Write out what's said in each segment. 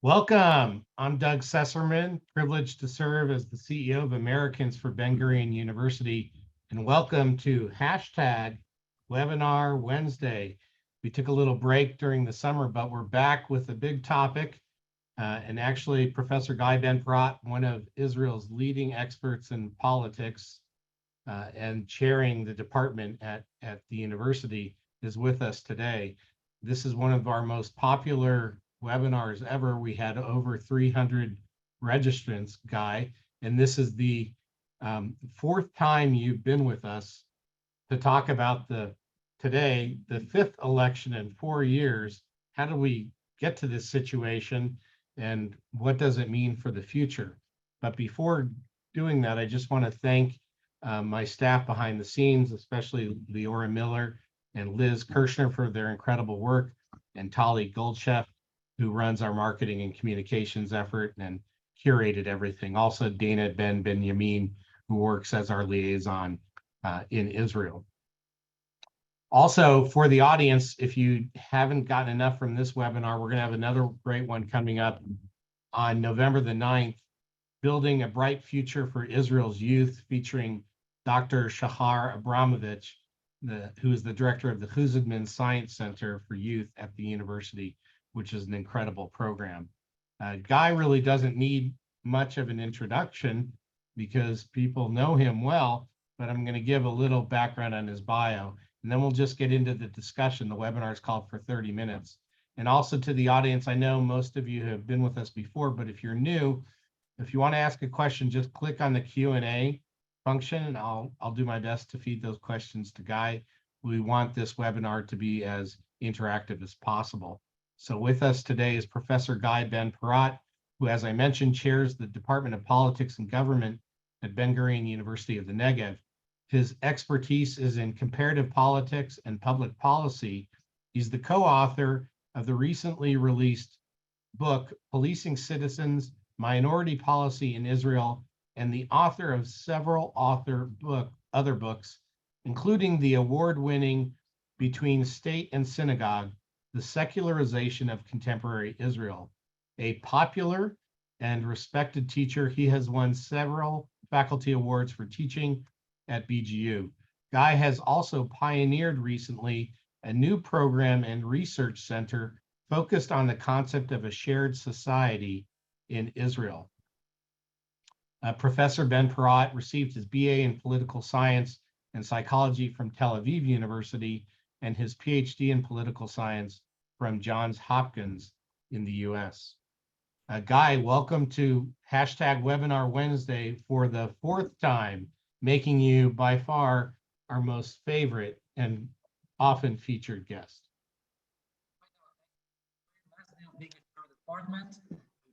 Welcome. I'm Doug Sesserman, privileged to serve as the CEO of Americans for Ben-Gurion University, and welcome to hashtag Webinar Wednesday. We took a little break during the summer, but we're back with a big topic. And actually, Professor Guy Ben-Porat, one of Israel's leading experts in politics and chairing the department at the university, is with us today. This is one of our most popular webinars ever. We had over 300 registrants, Guy, and this is the fourth time you've been with us to talk about the fifth election in 4 years. How do we get to this situation, and what does it mean for the future? But before doing that, I just want to thank my staff behind the scenes, especially Leora Miller and Liz Kirshner for their incredible work, and Tali Goldchef, who runs our marketing and communications effort and curated everything. Also, Dana Ben-Yamin, who works as our liaison in Israel. Also, for the audience, if you haven't gotten enough from this webinar, we're going to have another great one coming up on November the 9th, Building a Bright Future for Israel's Youth, featuring Dr. Shahar Abramovich, who is the director of the Huzadman Science Center for Youth at the university, which is an incredible program. Guy really doesn't need much of an introduction because people know him well, but I'm going to give a little background on his bio, and then we'll just get into the discussion. The webinar is called for 30 minutes. And also to the audience, I know most of you have been with us before, but if you're new, if you want to ask a question, just click on the Q&A function, and I'll do my best to feed those questions to Guy. We want this webinar to be as interactive as possible. So with us today is Professor Guy Ben-Porat, who, as I mentioned, chairs the Department of Politics and Government at Ben-Gurion University of the Negev. His expertise is in comparative politics and public policy. He's the co-author of the recently released book, Policing Citizens, Minority Policy in Israel, and the author of several other books, including the award-winning Between State and Synagogue, The Secularization of Contemporary Israel. A popular and respected teacher, he has won several faculty awards for teaching at BGU. Guy has also pioneered recently a new program and research center focused on the concept of a shared society in Israel. Professor Ben-Porat received his BA in political science and psychology from Tel Aviv University and his PhD in political science from Johns Hopkins in the US. Guy, welcome to hashtag Webinar Wednesday for the fourth time, making you by far our most favorite and often featured guest. Last day of being in the department,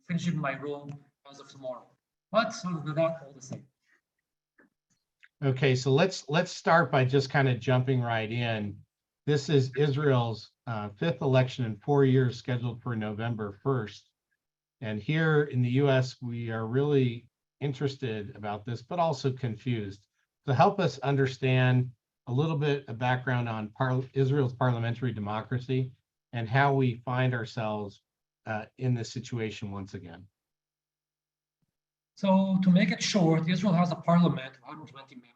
finishing my role as of tomorrow. But other than that, all the same. Okay, so let's start by just kind of jumping right in. This is Israel's fifth election in 4 years, scheduled for November 1st. And here in the US, we are really interested about this, but also confused. So help us understand a little bit of background on Israel's parliamentary democracy and how we find ourselves in this situation once again. So to make it short, Israel has a parliament of 120 members.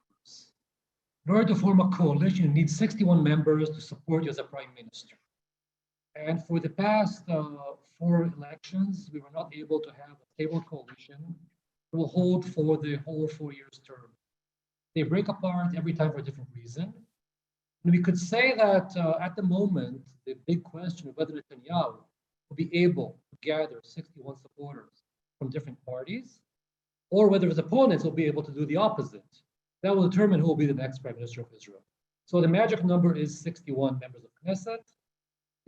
In order to form a coalition, you need 61 members to support you as a prime minister. And for the past 4 elections, we were not able to have a stable coalition that will hold for the whole 4 years term. They break apart every time for a different reason. And we could say that at the moment, the big question of whether Netanyahu will be able to gather 61 supporters from different parties, or whether his opponents will be able to do the opposite. That will determine who will be the next prime minister of Israel. So the magic number is 61 members of Knesset.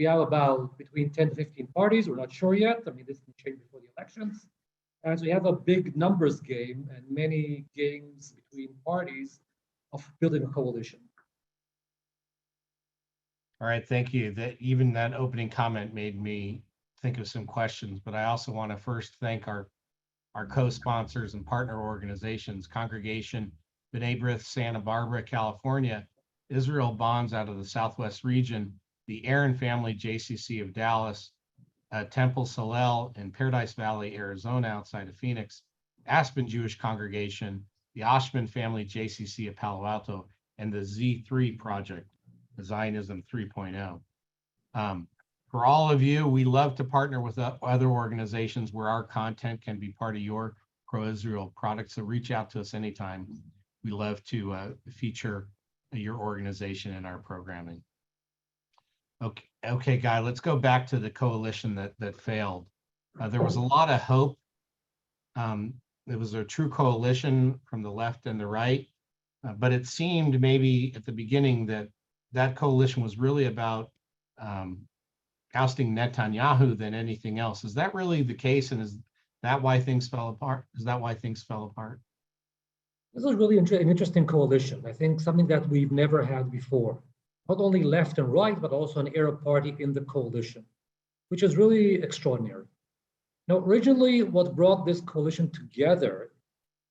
We have about between 10 to 15 parties. We're not sure yet. I mean, this can change before the elections. And so we have a big numbers game and many games between parties of building a coalition. All right, thank you. That opening comment made me think of some questions, but I also want to first thank our co-sponsors and partner organizations, Congregation B'nai B'rith, Santa Barbara, California, Israel Bonds out of the Southwest region, the Aaron Family JCC of Dallas, Temple Solel in Paradise Valley, Arizona, outside of Phoenix, Aspen Jewish Congregation, the Oshman Family JCC of Palo Alto, and the Z3 Project, Zionism 3.0. For all of you, we love to partner with other organizations where our content can be part of your pro-Israel product. So reach out to us anytime. We love to feature your organization in our programming. Okay, Guy, let's go back to the coalition that failed. There was a lot of hope. It was a true coalition from the left and the right, but it seemed maybe at the beginning that coalition was really about ousting Netanyahu than anything else. Is that really the case? And is that why things fell apart? Is that why things fell apart? This is really an interesting coalition. I think something that we've never had before. Not only left and right, but also an Arab party in the coalition, which is really extraordinary. Now, originally, what brought this coalition together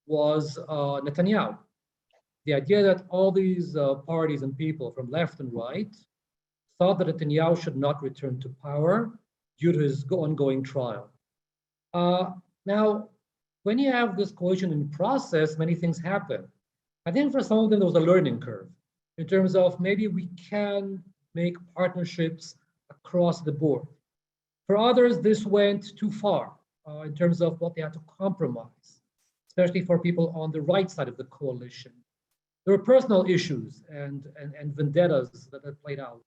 was Netanyahu. The idea that all these parties and people from left and right thought that Netanyahu should not return to power due to his ongoing trial. Now, when you have this coalition in process, many things happen. I think for some of them, there was a learning curve in terms of maybe we can make partnerships across the board. For others, this went too far in terms of what they had to compromise, especially for people on the right side of the coalition. There were personal issues and vendettas that played out.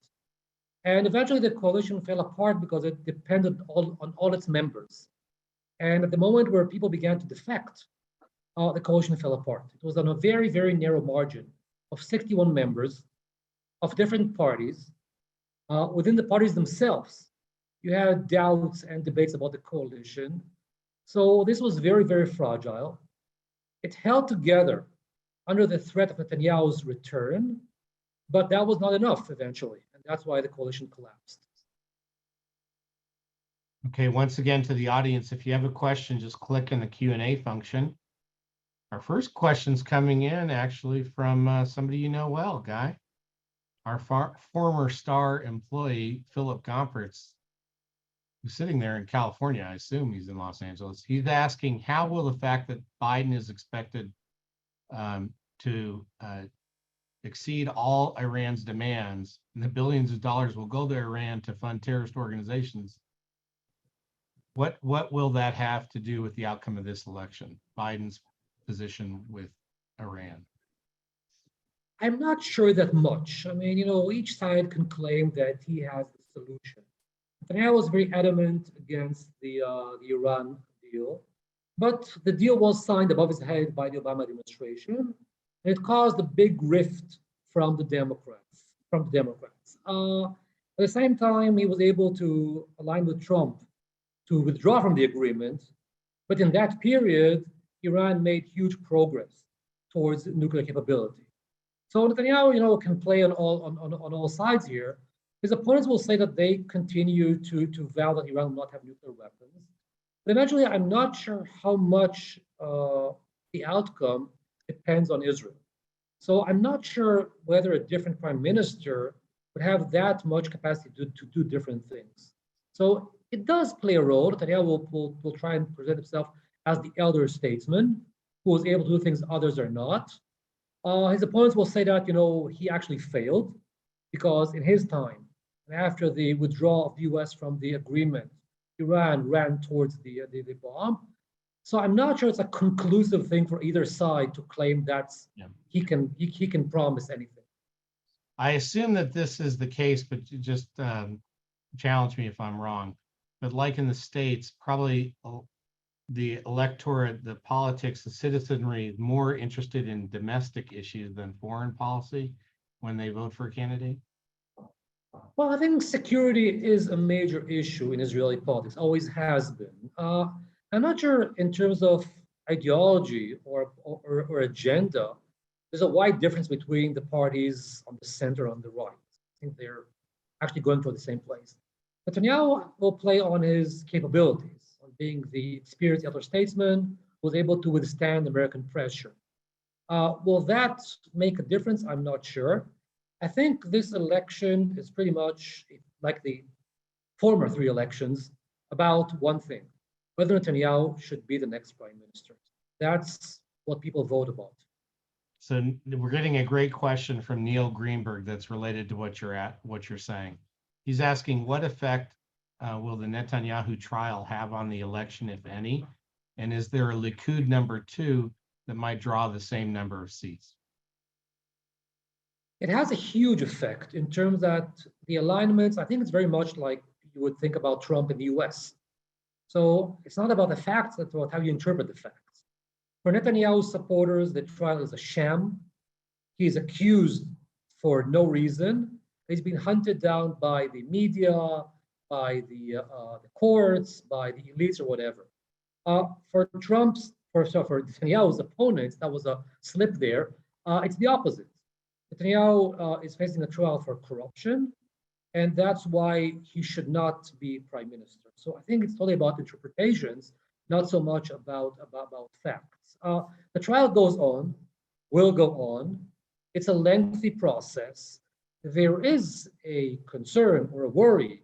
And eventually the coalition fell apart because it depended on all its members. And at the moment where people began to defect, the coalition fell apart. It was on a very, very narrow margin of 61 members of different parties. Within the parties themselves, you had doubts and debates about the coalition. So this was very, very fragile. It held together under the threat of Netanyahu's return, but that was not enough eventually. And that's why the coalition collapsed. Okay, once again to the audience, if you have a question, just click in the Q&A function. Our first question's coming in actually from somebody you know well, Guy. Our former star employee, Philip Gompertz, who's sitting there in California. I assume he's in Los Angeles. He's asking, how will the fact that Biden is expected to exceed all Iran's demands and the billions of dollars will go to Iran to fund terrorist organizations, what will that have to do with the outcome of this election, Biden's position with Iran? I'm not sure that much. I mean, each side can claim that he has the solution. Netanyahu was very adamant against the Iran deal, but the deal was signed above his head by the Obama administration, and it caused a big rift from the Democrats. At the same time, he was able to align with Trump to withdraw from the agreement, but in that period, Iran made huge progress towards nuclear capability. So Netanyahu, can play on all sides here. His opponents will say that they continue to vow that Iran will not have nuclear weapons. But eventually, I'm not sure how much the outcome depends on Israel. So I'm not sure whether a different prime minister would have that much capacity to do different things. So it does play a role. Netanyahu will try and present himself as the elder statesman who was able to do things others are not. His opponents will say that, he actually failed because in his time, after the withdrawal of the US from the agreement, Iran ran towards the bomb. So I'm not sure it's a conclusive thing for either side to claim that he can promise anything. I assume that this is the case, but you just challenge me if I'm wrong. But like in the States, probably the electorate, the politics, the citizenry is more interested in domestic issues than foreign policy when they vote for a candidate? Well, I think security is a major issue in Israeli politics, always has been. I'm not sure in terms of ideology or agenda, there's a wide difference between the parties on the center and on the right. I think they're actually going for the same place. Netanyahu will play on his capabilities, on being the experienced elder statesman who was able to withstand American pressure. Will that make a difference? I'm not sure. I think this election is pretty much like the former three elections, about one thing, whether Netanyahu should be the next prime minister. That's what people vote about. So we're getting a great question from Neil Greenberg that's related to what you're saying. He's asking, what effect will the Netanyahu trial have on the election, if any? And is there a Likud #2 that might draw the same number of seats? It has a huge effect in terms that the alignments, I think it's very much like you would think about Trump in the US. So it's not about the facts, it's about how you interpret the facts. For Netanyahu's supporters, the trial is a sham. He's accused for no reason. He's been hunted down by the media, by the courts, by the elites or whatever. For Netanyahu's opponents, that was a slip there. It's the opposite. Netanyahu is facing a trial for corruption, and that's why he should not be prime minister. So I think it's totally about interpretations, not so much about facts. The trial goes on, will go on. It's a lengthy process. There is a concern or a worry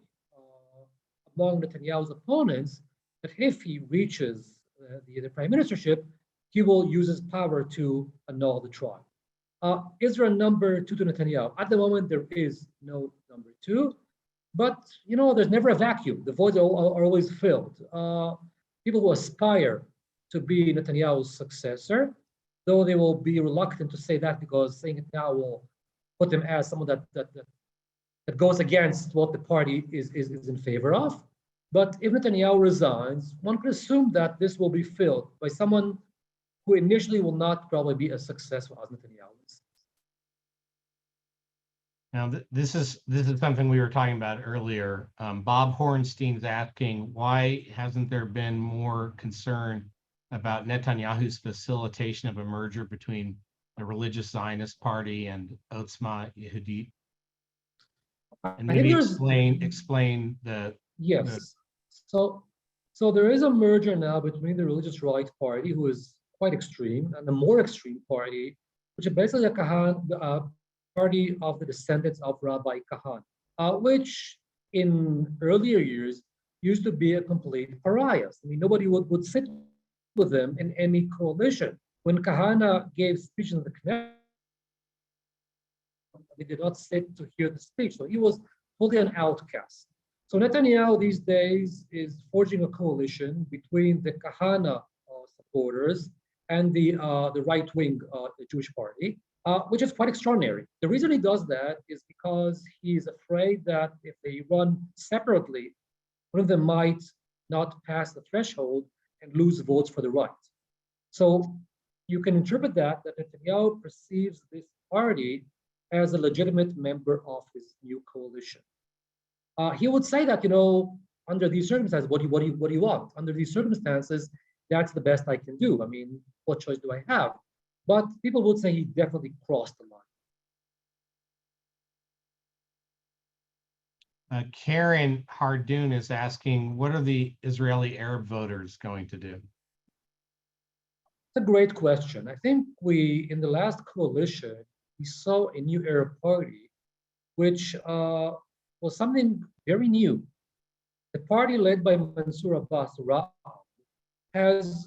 among Netanyahu's opponents that if he reaches the prime ministership, he will use his power to annul the trial. Is there a #2 to Netanyahu? At the moment, there is no #2, but there's never a vacuum. The voids are always filled. People who aspire to be Netanyahu's successor, though they will be reluctant to say that because saying it now will put them as someone that goes against what the party is in favor of. But if Netanyahu resigns, one could assume that this will be filled by someone who initially will not probably be as successful as Netanyahu is. Now, this is something we were talking about earlier. Bob Hornstein's asking, why hasn't there been more concern about Netanyahu's facilitation of a merger between the religious Zionist party and Otzma Yehudit? And maybe explain the yes. So there is a merger now between the religious right party, who is quite extreme, and the more extreme party, which is basically a party of the descendants of Rabbi Kahan, which in earlier years used to be a complete pariah. I mean, nobody would sit with them in any coalition. When Kahana gave speeches in the Knesset, they did not sit to hear the speech, so he was fully an outcast. So Netanyahu these days is forging a coalition between the Kahana supporters and the right-wing Jewish party, which is quite extraordinary. The reason he does that is because he's afraid that if they run separately, one of them might not pass the threshold and lose votes for the right. So you can interpret that Netanyahu perceives this party as a legitimate member of his new coalition. He would say that, under these circumstances, what do you want? Under these circumstances, that's the best I can do. I mean, what choice do I have? But people would say he definitely crossed the line. Karen Hardoon is asking, what are the Israeli Arab voters going to do? It's a great question. I think in the last coalition, we saw a new Arab party, which was something very new. The party led by Mansour Abbas, Ra'am, has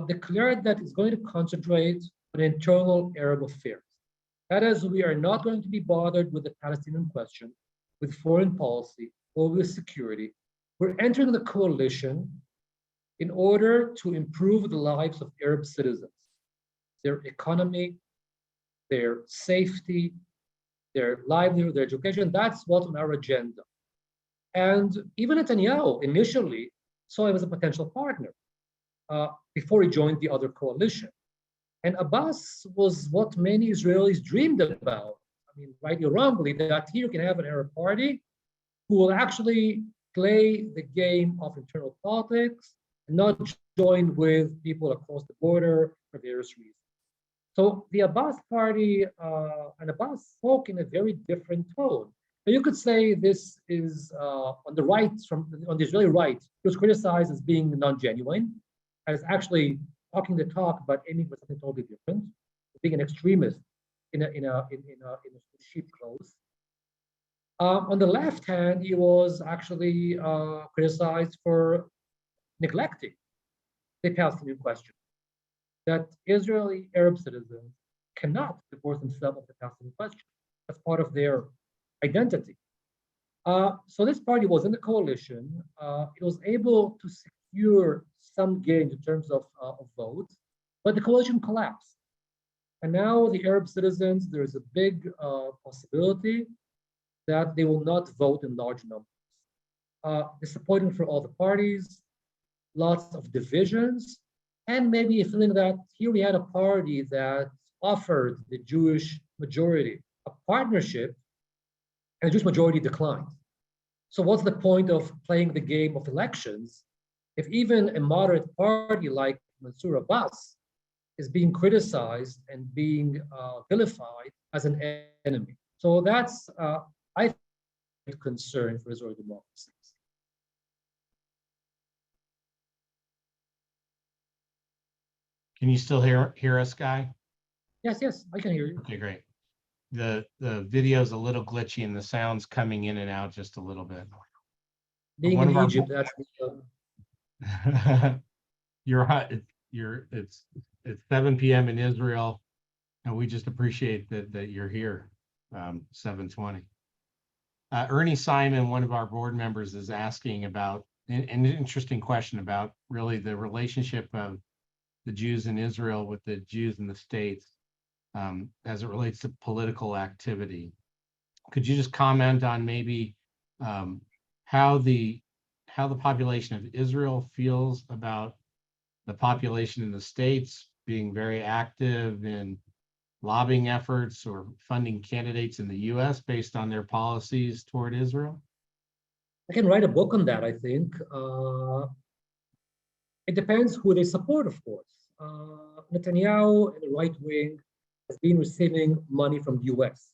declared that it's going to concentrate on internal Arab affairs. That is, we are not going to be bothered with the Palestinian question, with foreign policy, or with security. We're entering the coalition in order to improve the lives of Arab citizens, their economy, their safety, their livelihood, their education. That's what's on our agenda. And even Netanyahu initially saw him as a potential partner before he joined the other coalition. And Abbas was what many Israelis dreamed about. I mean, rightly or wrongly, that here you can have an Arab party who will actually play the game of internal politics and not join with people across the border for various reasons. So the Abbas party, and Abbas spoke in a very different tone. Now you could say this is on the right, on the Israeli right, it was criticized as being non-genuine, as actually talking the talk but aiming for something totally different, being an extremist in sheep clothes. On the left hand, he was actually criticized for neglecting the Palestinian question, that Israeli Arab citizens cannot divorce themselves of the Palestinian question as part of their identity. So this party was in the coalition. It was able to secure some gains in terms of votes, but the coalition collapsed. And now the Arab citizens, there is a big possibility that they will not vote in large numbers. Disappointing for all the parties, lots of divisions, and maybe a feeling that here we had a party that offered the Jewish majority a partnership, and the Jewish majority declined. So what's the point of playing the game of elections if even a moderate party like Mansour Abbas is being criticized and being vilified as an enemy? So that's, I think, a concern for Israeli democracies. Can you still hear us, Guy? Yes, I can hear you. Okay, great. The video's a little glitchy and the sound's coming in and out just a little bit. Being in Egypt, that's you're hot. It's 7 p.m. in Israel, and we just appreciate that you're here. 7:20. Ernie Simon, one of our board members, is asking about an interesting question about really the relationship of the Jews in Israel with the Jews in the States as it relates to political activity. Could you just comment on maybe how the population of Israel feels about the population in the States being very active in lobbying efforts or funding candidates in the US based on their policies toward Israel? I can write a book on that, I think. It depends who they support, of course. Netanyahu and the right wing has been receiving money from the US,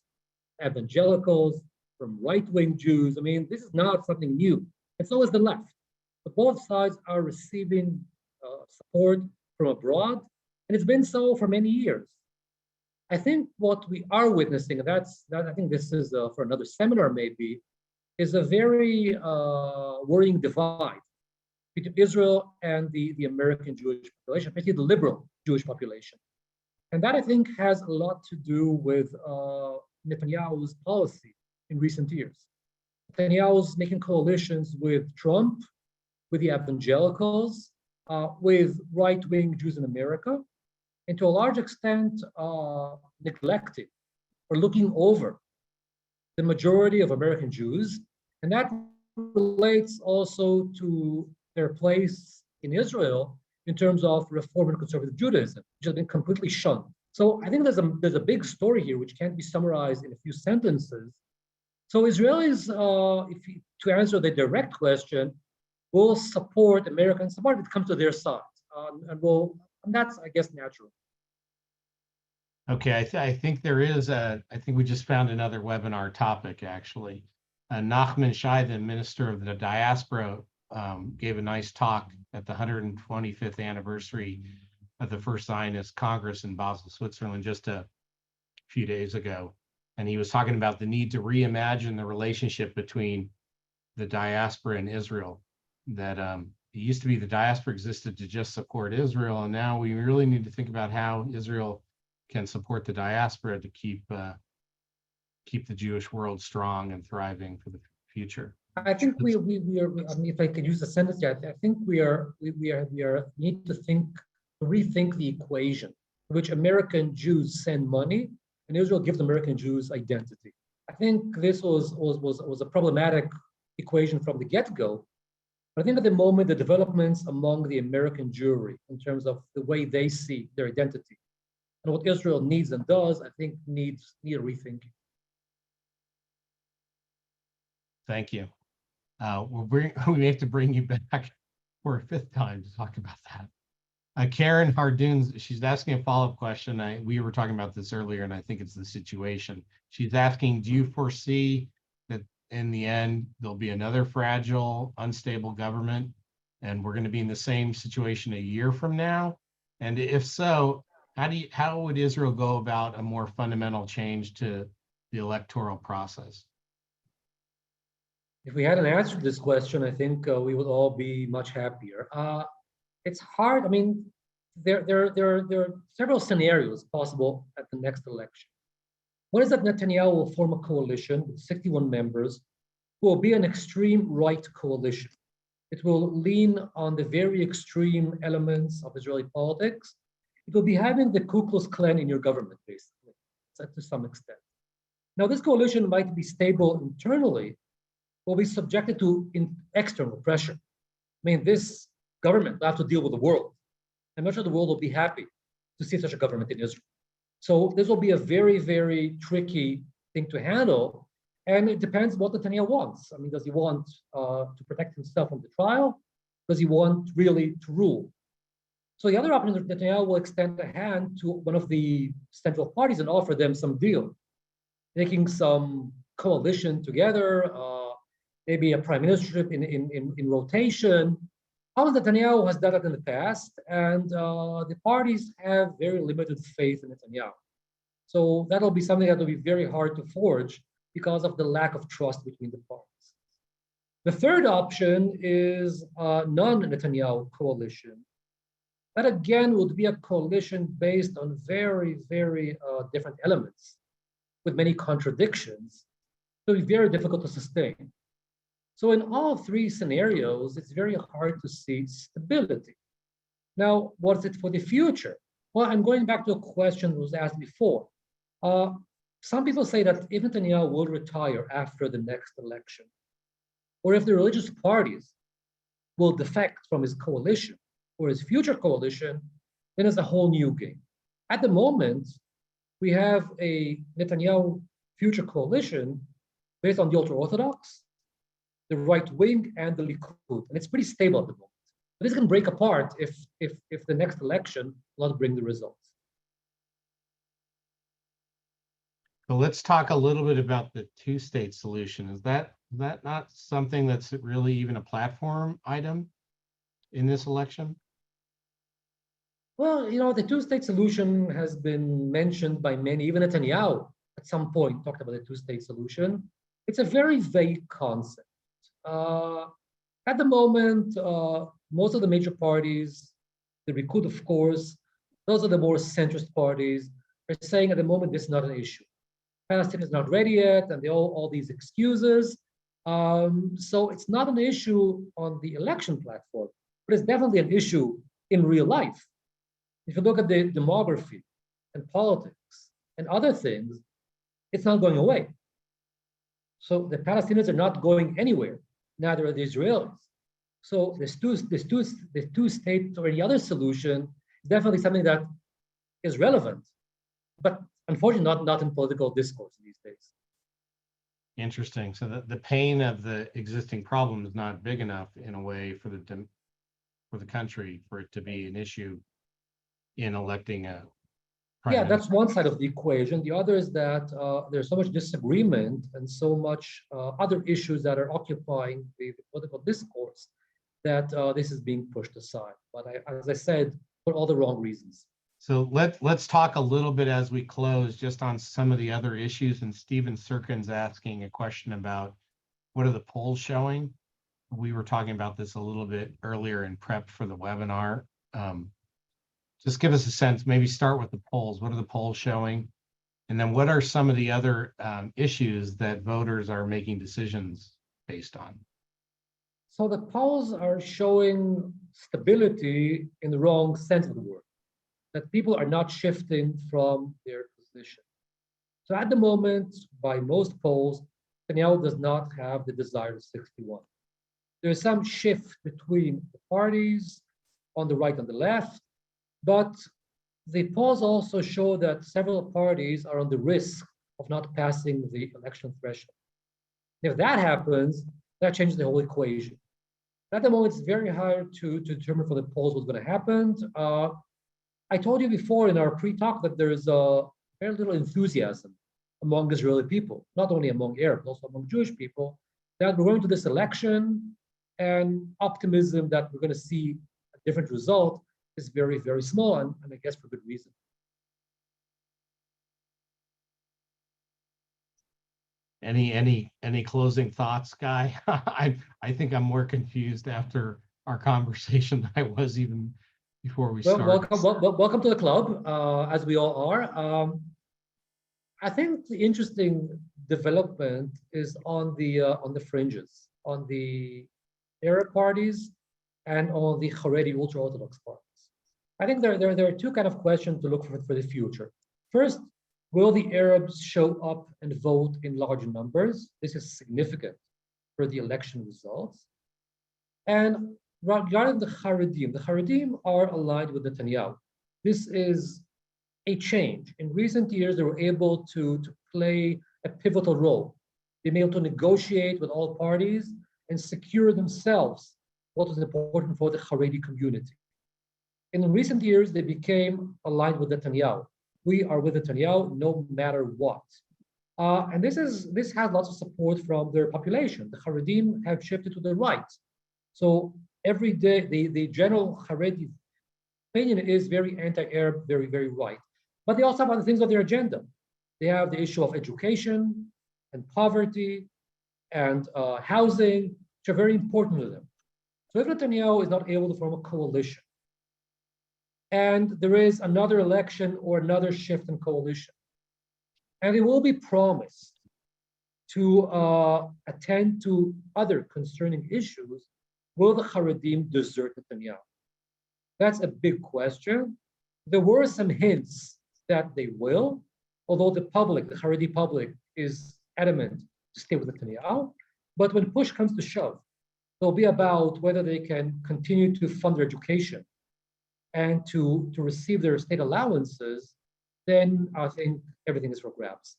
evangelicals, from right-wing Jews. I mean, this is not something new. And so is the left. But both sides are receiving support from abroad, and it's been so for many years. I think what we are witnessing, and I think this is for another seminar maybe, is a very worrying divide between Israel and the American Jewish population, particularly the liberal Jewish population. And that, I think, has a lot to do with Netanyahu's policy in recent years. Netanyahu's making coalitions with Trump, with the evangelicals, with right-wing Jews in America, and to a large extent neglecting or looking over the majority of American Jews. And that relates also to their place in Israel in terms of Reform and conservative Judaism, which has been completely shunned. So I think there's a big story here which can't be summarized in a few sentences. So Israelis, to answer the direct question, will support American support if it comes to their side, and that's, I guess, natural. Okay, I think there is I think we just found another webinar topic, actually. Nachman Shai, the Minister of the Diaspora, gave a nice talk at the 125th anniversary of the First Zionist Congress in Basel, Switzerland, just a few days ago. And he was talking about the need to reimagine the relationship between the diaspora and Israel. That it used to be the diaspora existed to just support Israel, and now we really need to think about how Israel can support the diaspora to keep the Jewish world strong and thriving for the future. I think we are. I mean, if I could use a sentence, yeah, I think we need to rethink the equation in which American Jews send money and Israel gives American Jews identity. I think this was a problematic equation from the get-go. But I think at the moment, the developments among the American Jewry in terms of the way they see their identity and what Israel needs and does, I think need a rethinking. Thank you. We have to bring you back for a fifth time to talk about that. Karen Hardoon, she's asking a follow-up question. We were talking about this earlier, and I think it's the situation. She's asking, do you foresee that in the end, there'll be another fragile, unstable government, and we're going to be in the same situation a year from now? And if so, how would Israel go about a more fundamental change to the electoral process? If we had an answer to this question, I think we would all be much happier. It's hard. I mean, there are several scenarios possible at the next election. One is that Netanyahu will form a coalition with 61 members who will be an extreme right coalition. It will lean on the very extreme elements of Israeli politics. It will be having the Ku Klux Klan in your government, basically, to some extent. Now, this coalition might be stable internally, will be subjected to external pressure. I mean, this government will have to deal with the world. I'm not sure the world will be happy to see such a government in Israel. So this will be a very, very tricky thing to handle. And it depends what Netanyahu wants. I mean, does he want to protect himself from the trial? Does he want really to rule? So the other option is that Netanyahu will extend a hand to one of the central parties and offer them some deal, making some coalition together, maybe a prime ministership in rotation. Netanyahu has done that in the past, and the parties have very limited faith in Netanyahu. So that'll be something that will be very hard to forge because of the lack of trust between the parties. The third option is a non-Netanyahu coalition. That again would be a coalition based on very, very different elements with many contradictions. So it'll be very difficult to sustain. So in all three scenarios, it's very hard to see stability. Now, what's it for the future? Well, I'm going back to a question that was asked before. Some people say that if Netanyahu will retire after the next election, or if the religious parties will defect from his coalition or his future coalition, then it's a whole new game. At the moment, we have a Netanyahu future coalition based on the ultra-Orthodox, the right wing, and the Likud. And it's pretty stable at the moment. But this can break apart if the next election will not bring the results. So let's talk a little bit about the two-state solution. Is that not something that's really even a platform item in this election? Well, the two-state solution has been mentioned by many. Even Netanyahu at some point talked about the two-state solution. It's a very vague concept. At the moment, most of the major parties, the Likud, of course, those are the more centrist parties, are saying at the moment this is not an issue. Palestine is not ready yet, and all these excuses. So it's not an issue on the election platform, but it's definitely an issue in real life. If you look at the demography and politics and other things, it's not going away. So the Palestinians are not going anywhere, neither are the Israelis. So this two-state or any other solution is definitely something that is relevant, but unfortunately not in political discourse these days. Interesting. So the pain of the existing problem is not big enough in a way for the country for it to be an issue in electing a prime minister. That's one side of the equation. The other is that there's so much disagreement and so much other issues that are occupying the political discourse that this is being pushed aside. But as I said, for all the wrong reasons. So let's talk a little bit as we close just on some of the other issues. And Stephen Sirkin's asking a question about what are the polls showing? We were talking about this a little bit earlier in prep for the webinar. Just give us a sense, maybe start with the polls. What are the polls showing? And then what are some of the other issues that voters are making decisions based on? So the polls are showing stability in the wrong sense of the word, that people are not shifting from their position. So at the moment, by most polls, Netanyahu does not have the desired 61. There is some shift between the parties on the right and the left, but the polls also show that several parties are on the risk of not passing the election threshold. If that happens, that changes the whole equation. At the moment, it's very hard to determine for the polls what's going to happen. I told you before in our pre-talk that there is very little enthusiasm among Israeli people, not only among Arabs, also among Jewish people, that we're going to this election, and optimism that we're going to see a different result is very, very small, and I guess for good reason. Any closing thoughts, Guy? I think I'm more confused after our conversation than I was even before we Well, started. welcome to the club, as we all are. I think the interesting development is on the fringes, on the Arab parties, and on the Haredi ultra-Orthodox parties. I think there are two kind of questions to look for the future. First, will the Arabs show up and vote in large numbers? This is significant for the election results. And regarding the Haredim are aligned with Netanyahu. This is a change. In recent years, they were able to play a pivotal role. They've been able to negotiate with all parties and secure themselves what was important for the Haredi community. And in recent years, they became aligned with Netanyahu. We are with Netanyahu no matter what. And this has lots of support from their population. The Haredim have shifted to the right. So every day, the general Haredi opinion is very anti-Arab, very, very right. But they also have other things on their agenda. They have the issue of education and poverty and housing, which are very important to them. So if Netanyahu is not able to form a coalition, and there is another election or another shift in coalition, and they will be promised to attend to other concerning issues, will the Haredim desert Netanyahu? That's a big question. There were some hints that they will, although the Haredi public is adamant to stay with Netanyahu. But when push comes to shove, it'll be about whether they can continue to fund their education and to receive their state allowances, then I think everything is for grabs.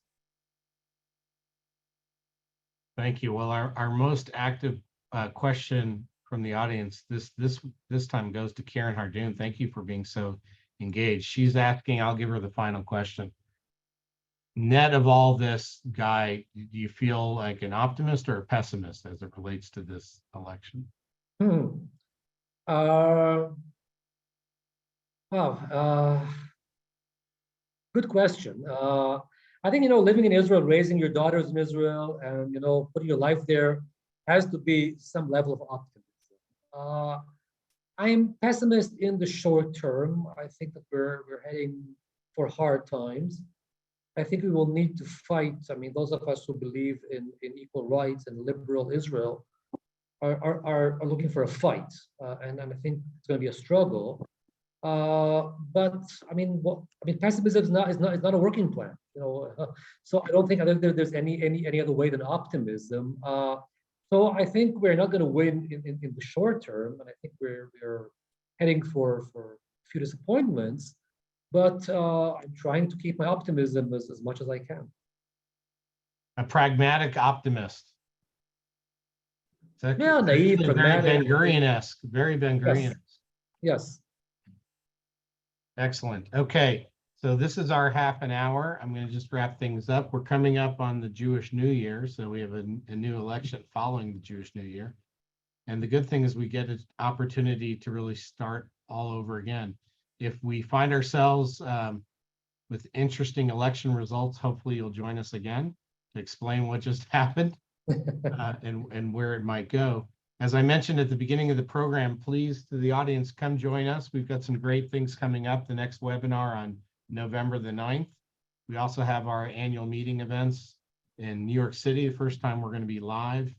Thank you. Well, our most active question from the audience this time goes to Karen Hardoon. Thank you for being so engaged. She's asking, I'll give her the final question. Net of all this, Guy, do you feel like an optimist or a pessimist as it relates to this election? Good question. I think, living in Israel, raising your daughters in Israel, and, putting your life there has to be some level of optimism. I'm pessimist in the short term. I think that we're heading for hard times. I think we will need to fight. I mean, those of us who believe in equal rights and liberal Israel are looking for a fight, and I think it's going to be a struggle. But pessimism is not a working plan. So I don't think there's any other way than optimism. So I think we're not going to win in the short term, and I think we're heading for a few disappointments. But I'm trying to keep my optimism as much as I can. A pragmatic optimist. Yeah, naive, very pragmatic. Ben-Gurion-esque, very Ben-Gurion-esque. Yes. Excellent. Okay, so this is our half an hour. I'm going to just wrap things up. We're coming up on the Jewish New Year, so we have a new election following the Jewish New Year. And the good thing is we get an opportunity to really start all over again. If we find ourselves with interesting election results, hopefully you'll join us again to explain what just happened and where it might go. As I mentioned at the beginning of the program, please, to the audience, come join us. We've got some great things coming up. The next webinar on November the 9th. We also have our annual meeting events in New York City. The first time we're going to be live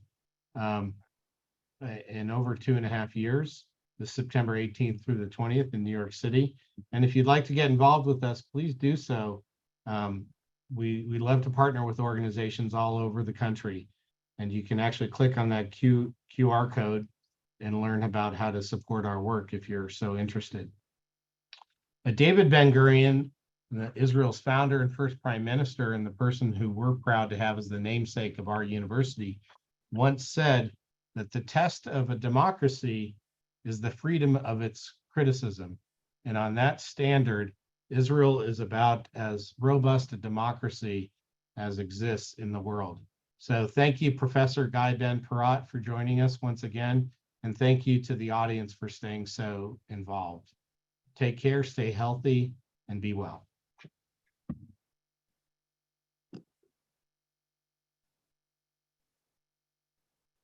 in over 2.5 years, the September 18th through the 20th in New York City. And if you'd like to get involved with us, please do so. We love to partner with organizations all over the country. And you can actually click on that QR code and learn about how to support our work if you're so interested. David Ben-Gurion, Israel's founder and first prime minister, and the person who we're proud to have as the namesake of our university, once said that the test of a democracy is the freedom of its criticism. And on that standard, Israel is about as robust a democracy as exists in the world. So thank you, Professor Guy Ben-Porat, for joining us once again. And thank you to the audience for staying so involved. Take care, stay healthy, and be well.